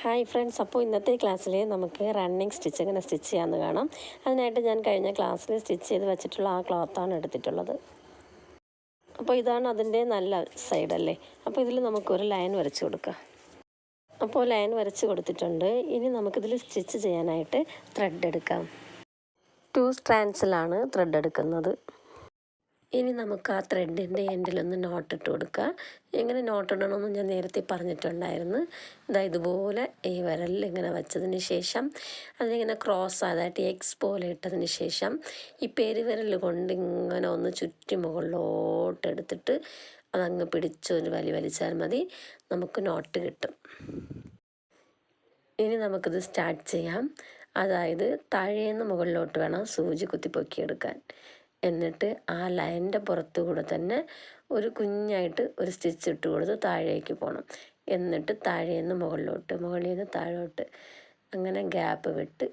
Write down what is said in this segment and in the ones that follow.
Hi friends, അപ്പോൾ ഇന്നത്തെ ക്ലാസ്സിൽ നമുക്ക് റണ്ണിങ് സ്റ്റിച്ച് എങ്ങനെ സ്റ്റിച്ച് ചെയ്യാമെന്ന് കാണാം. അതിനായിട്ട് ഞാൻ കഴിഞ്ഞ ക്ലാസ്സിൽ സ്റ്റിച്ച് ചെയ്ത് വെച്ചിട്ടുള്ള ആ ക്ലോത്താണ് എടുത്തിട്ടുള്ളത്. അപ്പോൾ ഇതാണ് അതിൻ്റെ നല്ല സൈഡല്ലേ. അപ്പോൾ ഇതിൽ നമുക്കൊരു ലൈൻ വരച്ച് കൊടുക്കാം. അപ്പോൾ ലൈൻ വരച്ച് കൊടുത്തിട്ടുണ്ട്. ഇനി നമുക്കിതിൽ സ്റ്റിച്ച് ചെയ്യാനായിട്ട് ത്രെഡ് എടുക്കാം. 2 സ്ട്രാൻഡ്സിലാണ് ത്രെഡ് എടുക്കുന്നത്. ഇനി നമുക്ക് ആ ത്രെഡിൻ്റെ എൻഡിലൊന്ന് നോട്ടിട്ട് കൊടുക്കുക. എങ്ങനെ നോട്ടിടണമെന്ന് ഞാൻ നേരത്തെ പറഞ്ഞിട്ടുണ്ടായിരുന്നു. ഇതുപോലെ ഈ വിരലിൽ ഇങ്ങനെ വെച്ചതിന് ശേഷം അതിനിങ്ങനെ ക്രോസ് ആയതായിട്ട് എക്സ് പോലെ ഇട്ടതിന് ശേഷം ഈ പെരുവിരൽ കൊണ്ട് ഇങ്ങനെ ഒന്ന് ചുറ്റി മുകളിലോട്ടെടുത്തിട്ട് അതങ്ങ് പിടിച്ചൊരു വലിച്ചാൽ മതി, നമുക്ക് നോട്ട് കിട്ടും. ഇനി നമുക്കിത് സ്റ്റാർട്ട് ചെയ്യാം. അതായത് താഴേന്ന് മുകളിലോട്ട് വേണം സൂചി കുത്തി പൊക്കിയെടുക്കാൻ. എന്നിട്ട് ആ ലൈനിൻ്റെ പുറത്തു കൂടെ തന്നെ ഒരു കുഞ്ഞായിട്ട് ഒരു സ്റ്റിച്ച് ഇട്ട് കൊടുത്ത് താഴേക്ക് പോകണം. എന്നിട്ട് താഴേന്ന് മുകളിലോട്ട്, മുകളിൽ നിന്ന് താഴോട്ട്, അങ്ങനെ ഗ്യാപ്പ് വിട്ട്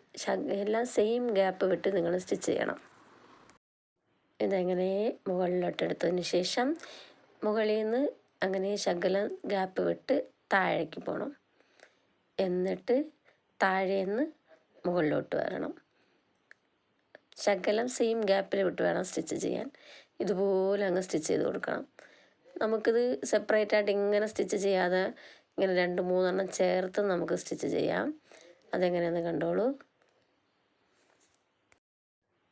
എല്ലാം സെയിം ഗ്യാപ്പ് വിട്ട് നിങ്ങൾ സ്റ്റിച്ച് ചെയ്യണം. ഇതെങ്ങനെ മുകളിലോട്ട് എടുത്തതിന് ശേഷം മുകളിൽ നിന്ന് അങ്ങനെ ശകലം ഗ്യാപ്പ് വിട്ട് താഴേക്ക് പോകണം. എന്നിട്ട് താഴേന്ന് മുകളിലോട്ട് വരണം. ശകലം സെയിം ഗ്യാപ്പിൽ വിട്ട് വേണം സ്റ്റിച്ച് ചെയ്യാൻ. ഇതുപോലെ അങ്ങ് സ്റ്റിച്ച് ചെയ്ത് കൊടുക്കണം. നമുക്കിത് സെപ്പറേറ്റായിട്ട് ഇങ്ങനെ സ്റ്റിച്ച് ചെയ്യാതെ ഇങ്ങനെ 2-3 ചേർത്ത് നമുക്ക് സ്റ്റിച്ച് ചെയ്യാം. അതെങ്ങനെയാണെന്ന് കണ്ടോളൂ.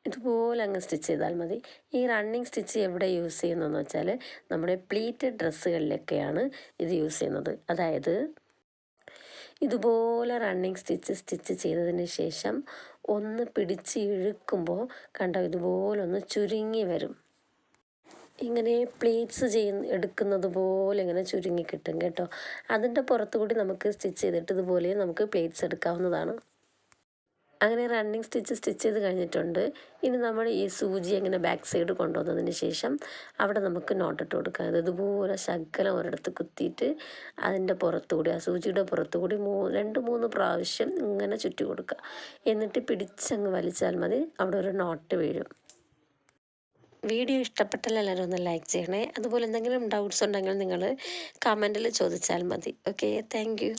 ഇതുപോലെ അങ്ങ് സ്റ്റിച്ച് ചെയ്താൽ മതി. ഈ റണ്ണിങ് സ്റ്റിച്ച് എവിടെ യൂസ് ചെയ്യുന്നതെന്ന് വെച്ചാൽ നമ്മുടെ പ്ലീറ്റഡ് ഡ്രസ്സുകളിലൊക്കെയാണ് ഇത് യൂസ് ചെയ്യുന്നത്. അതായത് ഇതുപോലെ റണ്ണിങ് സ്റ്റിച്ച് ചെയ്തതിന് ശേഷം ഒന്ന് പിടിച്ച് ഇഴുക്കുമ്പോൾ കണ്ടോ, ഇതുപോലൊന്ന് ചുരുങ്ങി വരും. ഇങ്ങനെ പ്ലേറ്റ്സ് എടുക്കുന്നത് പോലെ ഇങ്ങനെ ചുരുങ്ങി കിട്ടും കേട്ടോ. അതിൻ്റെ പുറത്തു കൂടി നമുക്ക് സ്റ്റിച്ച് ചെയ്തിട്ട് ഇതുപോലെ നമുക്ക് പ്ലേറ്റ്സ് എടുക്കാവുന്നതാണ്. അങ്ങനെ റണ്ണിങ് സ്റ്റിച്ച് ചെയ്ത് കഴിഞ്ഞിട്ടുണ്ട്. ഇനി നമ്മൾ ഈ സൂചി അങ്ങനെ ബാക്ക് സൈഡ് കൊണ്ടുവന്നതിന് ശേഷം അവിടെ നമുക്ക് നോട്ടിട്ട് കൊടുക്കാം. ഇതുപോലെ ശകലം ഒരിടത്ത് കുത്തിയിട്ട് അതിൻ്റെ പുറത്തുകൂടി, ആ സൂചിയുടെ പുറത്തുകൂടി 2-3 പ്രാവശ്യം ഇങ്ങനെ ചുറ്റി കൊടുക്കുക. എന്നിട്ട് പിടിച്ചങ്ങ് വലിച്ചാൽ മതി, അവിടെ ഒരു നോട്ട് വീഴും. വീഡിയോ ഇഷ്ടപ്പെട്ടാൽ എല്ലാവരും ഒന്ന് ലൈക്ക് ചെയ്യണേ. അതുപോലെ എന്തെങ്കിലും ഡൗട്ട്സ് ഉണ്ടെങ്കിൽ നിങ്ങൾ കമൻറ്റിൽ ചോദിച്ചാൽ മതി. Okay, thank you.